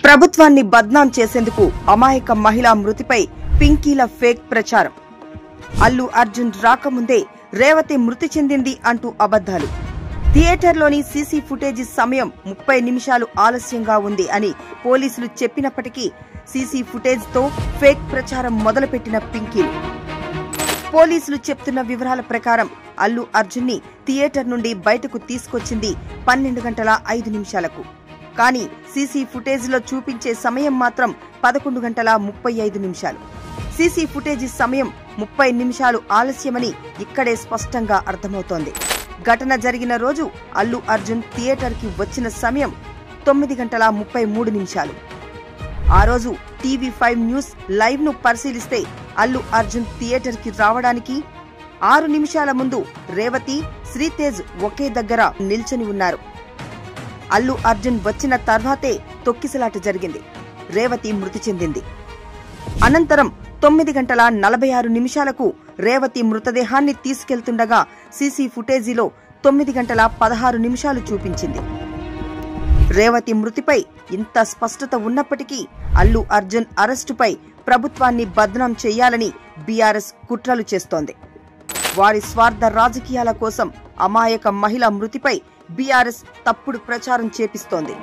ప్రభుత్వాన్ని బద్నాం చేసేందుకు అమాయక మహిళా మృతిపై పింకీల ఫేక్ ప్రచారం. అల్లు అర్జున్ రాకముందే రేవతి మృతి చెందింది అంటూ అబద్దాలు. థియేటర్లోని సీసీ ఫుటేజీ సమయం 30 నిమిషాలు ఆలస్యంగా ఉంది అని పోలీసులు చెప్పినప్పటికీ సీసీ ఫుటేజ్తో ఫేక్ ప్రచారం మొదలుపెట్టిన పింకీలు. పోలీసులు చెప్తున్న వివరాల ప్రకారం అల్లు అర్జున్ని థియేటర్ నుండి బయటకు తీసుకొచ్చింది 12 గంటల 5 నిమిషాలకు. కానీ సీసీ ఫుటేజ్లో చూపించే సమయం మాత్రం 11 గంటల 35 నిమిషాలు. సీసీ ఫుటేజీ సమయం 30 నిమిషాలు ఆలస్యమని ఇక్కడే స్పష్టంగా అర్థమవుతోంది. ఘటన జరిగిన రోజు అల్లు అర్జున్ థియేటర్కి వచ్చిన సమయం 9 గంటల 33 నిమిషాలు. ఆ రోజు టీవీ5 న్యూస్ లైవ్ ను పరిశీలిస్తే అల్లు అర్జున్ థియేటర్కి రావడానికి 6 నిమిషాల ముందు రేవతి, శ్రీతేజ్ ఒకే దగ్గర నిల్చొని ఉన్నారు. అల్లు అర్జున్ వచ్చిన తర్వాతే తొక్కిసలాట జరిగింది. రేవతి మృతి చెందింది. అనంతరం 9 గంటల 46 నిమిషాలకు రేవతి మృతదేహాన్ని తీసుకెళ్తుండగా సీసీ ఫుటేజీలో 9 గంటల 16 నిమిషాలు చూపించింది. రేవతి మృతిపై ఇంత స్పష్టత ఉన్నప్పటికీ అల్లు అర్జున్ అరెస్టుపై ప్రభుత్వాన్ని బద్నాం చేయాలని బీఆర్ఎస్ కుట్రలు చేస్తోంది. వారి స్వార్థ రాజకీయాల కోసం అమాయక మహిళ మృతిపై బీఆర్ఎస్ తప్పుడు ప్రచారం చేపిస్తోంది.